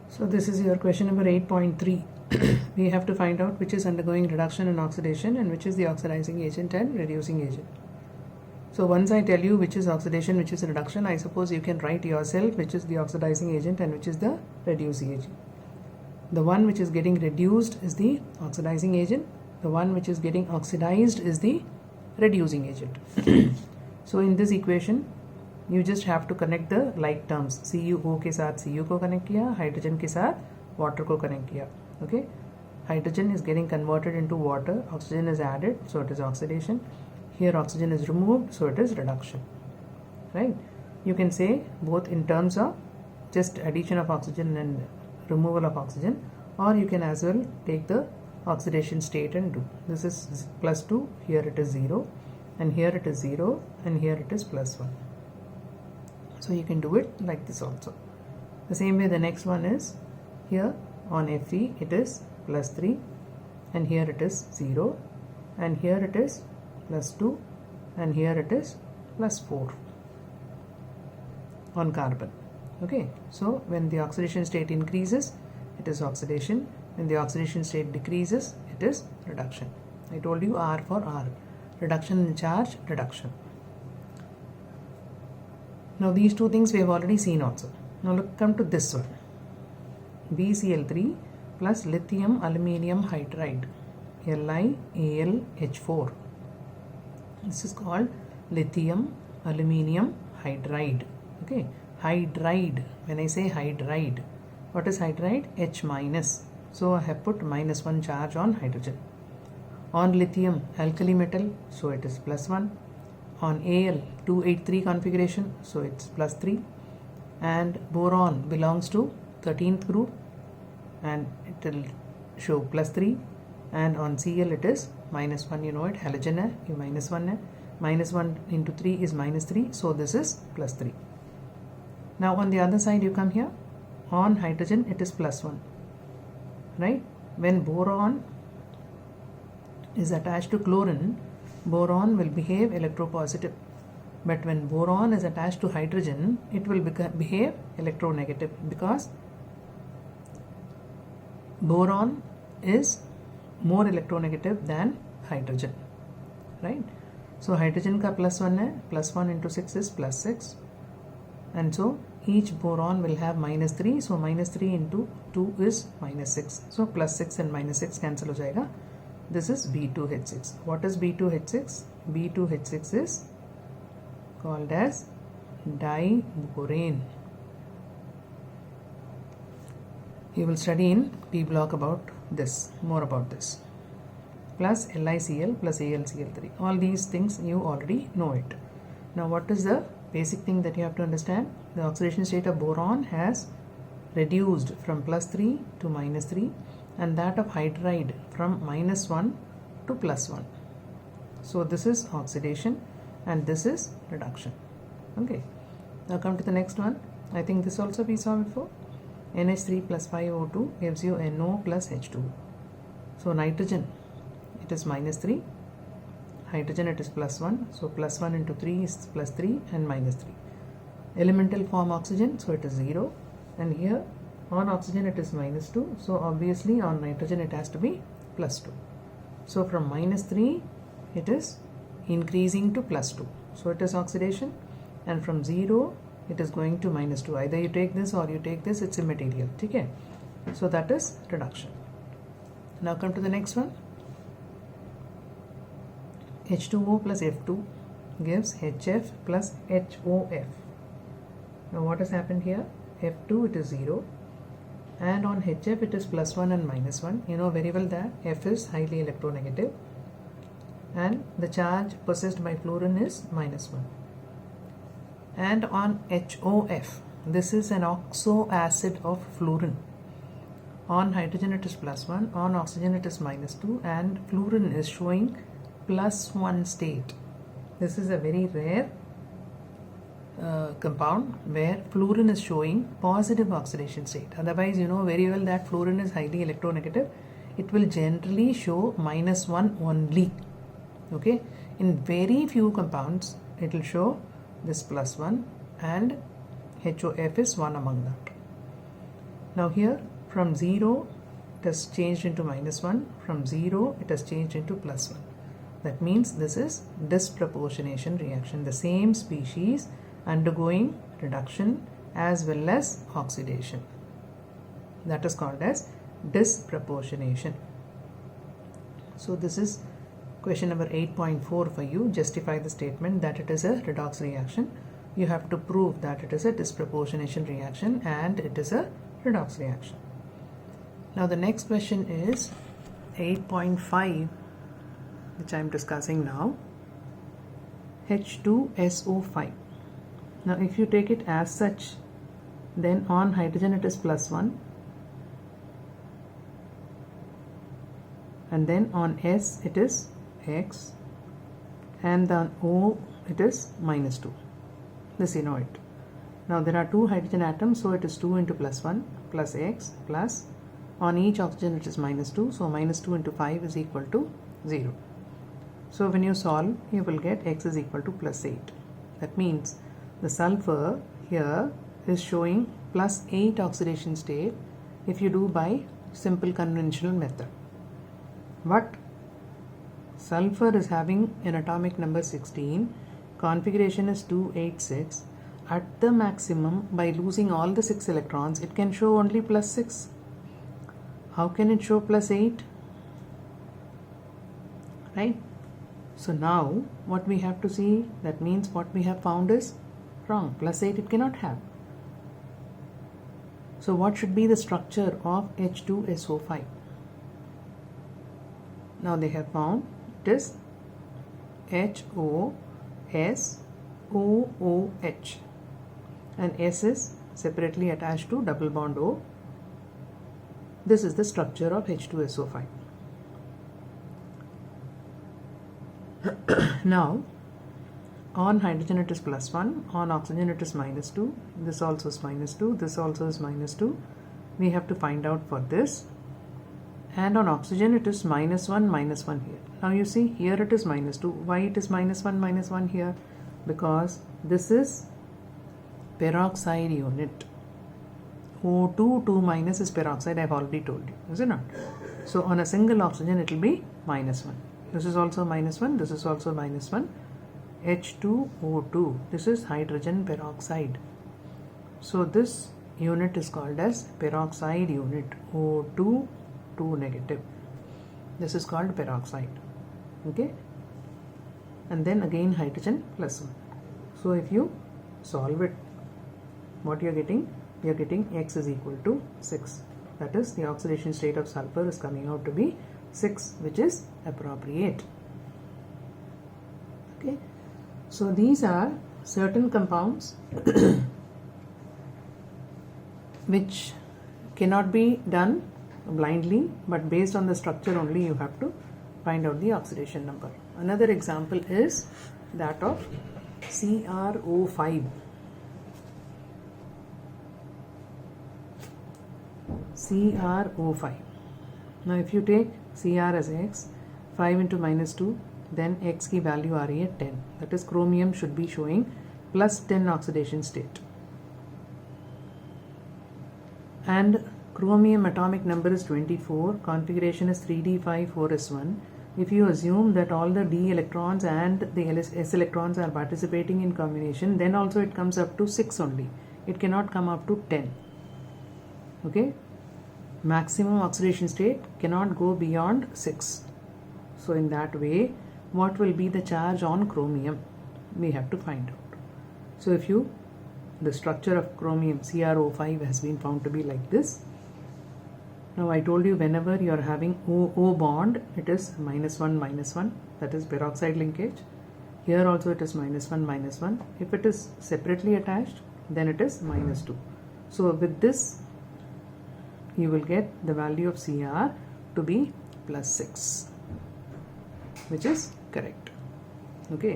So this is your question number 8.3. We have to find out which is undergoing reduction and oxidation and which is the oxidizing agent and reducing agent. So once I tell you which is oxidation, which is reduction, I suppose you can write yourself which is the oxidizing agent and which is the reducing agent. The one which is getting reduced is the oxidizing agent. The one which is getting oxidized is the reducing agent. So in this equation, you just have to connect the like terms. CuO के साथ Cu को connect किया, hydrogen के साथ water को connect किया. Okay, hydrogen is getting converted into water, oxygen is added, so it is oxidation. Here oxygen is removed, so it is reduction. Right? You can say both in terms of just addition of oxygen and removal of oxygen, or you can as well take the oxidation state and do. This is plus 2, here it is 0, and here it is 0, and here it is plus 1. So you can do it like this also. The same way the next one is here on Fe it is plus 3, and here it is 0, and here it is plus 2, and here it is plus 4 on carbon. Okay, so when the oxidation state increases, it is oxidation. When the oxidation state decreases, it is reduction. I told you R for R. Reduction in charge, reduction. Now these two things we have already seen also. Now look, come to this one. BCl3 plus lithium aluminium hydride, LiAlH4. This is called lithium aluminium hydride. Okay, hydride. When I say hydride, what is hydride? H minus. So I have put minus 1 charge on hydrogen. On lithium, alkali metal, so it is plus 1. On Al, 283 configuration, so it's plus 3. And boron belongs to 13th group, and it will show plus 3. And on Cl it is minus 1, you know it, halogen hai, ये minus 1 hai. Minus 1 into 3 is minus 3, so this is plus 3. Now on the other side you come here, on hydrogen it is plus 1. Right? When boron is attached to chlorine, boron will behave electropositive. But when boron is attached to hydrogen, it will behave electronegative, because boron is more electronegative than hydrogen. Right? So hydrogen ka plus 1 hai, plus 1 into 6 is plus 6. And so each boron will have minus 3, so minus 3 into 2 is minus 6. So plus 6 and minus 6 cancel ho jayega. This is B2H6. What is B2H6? B2H6 is called as diborane. You will study in P block about this, more about this. Plus LiCl plus AlCl3. All these things you already know it. Now what is the basic thing that you have to understand? The oxidation state of boron has reduced from plus 3 to minus 3, and that of hydride from minus 1 to plus 1. So this is oxidation and this is reduction. Okay. Now come to the next one. I think this also we saw before. NH3 plus 5O2 gives you NO plus H2. So nitrogen, it is minus 3. Hydrogen, it is plus 1. So plus 1 into 3 is plus 3 and minus 3. Elemental form oxygen, so it is 0. And here on oxygen it is minus 2. So obviously on nitrogen it has to be plus 2. So from minus 3 it is increasing to plus 2. So it is oxidation. And from 0 it is going to minus 2. Either you take this or you take this, it's immaterial. Okay? So that is reduction. Now come to the next one. H2O plus F2 gives HF plus HOF. Now what has happened here? F2 it is 0, and on HF it is plus 1 and minus 1. You know very well that F is highly electronegative and the charge possessed by fluorine is minus 1. And on HOF, this is an oxo acid of fluorine. On hydrogen it is plus 1, on oxygen it is minus 2, and fluorine is showing plus 1 state. This is a very rare compound where fluorine is showing positive oxidation state. Otherwise, you know very well that fluorine is highly electronegative. It will generally show minus 1 only. Okay, in very few compounds it will show this plus 1, and HOF is one among that. Now here from 0 it has changed into -1, from 0 it has changed into +1. That means this is disproportionation reaction, the same species undergoing reduction as well as oxidation. That is called as disproportionation. So this is question number 8.4 for you. Justify the statement that it is a redox reaction. You have to prove that it is a disproportionation reaction and it is a redox reaction. Now the next question is 8.5, which I am discussing now. H2SO5. Now if you take it as such, then on hydrogen it is +1, and then on S it is X, and on O it is -2. This you know it. Now there are two hydrogen atoms, so it is 2 into +1 plus X plus, on each oxygen it is -2, so -2 into 5 is equal to 0. So when you solve, you will get X is equal to +8. That means the sulfur here is showing +8 oxidation state if you do by simple conventional method. But sulfur is having an atomic number 16, configuration is 286. At the maximum, by losing all the 6 electrons, it can show only +6. How can it show +8? Right? So now what we have to see, that means what we have found is wrong. +8 it cannot have. So what should be the structure of H2SO5? Now they have found it is HOSOOH, and S is separately attached to double bond O. This is the structure of H2SO5. Now on hydrogen it is +1, on oxygen it is -2, this also is -2, this also is -2. We have to find out for this. And on oxygen it is -1, -1 here. Now you see here it is -2. Why it is -1, -1 here? Because this is peroxide unit. O2, 2- is peroxide, I have already told you, is it not? So on a single oxygen it will be -1. This is also -1, this is also -1. H2O2, this is hydrogen peroxide. So this unit is called as peroxide unit, O2, 2-. This is called peroxide. Okay, and then again hydrogen +1. So if you solve it, what you are getting? You are getting X is equal to 6. That is, the oxidation state of sulfur is coming out to be 6, which is appropriate. Okay, so these are certain compounds which cannot be done blindly, but based on the structure only you have to find out the oxidation number. Another example is that of CrO5. CrO5. Now if you take Cr as X, 5 into -2, then X की value आ रही है 10. That is, chromium should be showing +10 oxidation state. And chromium atomic number is 24, configuration is 3d5-4s1. If you assume that all the d electrons and the s electrons are participating in combination, then also it comes up to 6 only. It cannot come up to 10. Okay, maximum oxidation state cannot go beyond 6. So in that way, what will be the charge on chromium? We have to find out. So if you, the structure of chromium CrO5 has been found to be like this. Now I told you, whenever you are having O bond, it is -1, -1, that is peroxide linkage. Here also it is -1, -1. If it is separately attached, then it is -2. So with this, you will get the value of Cr to be +6, which is correct. Okay.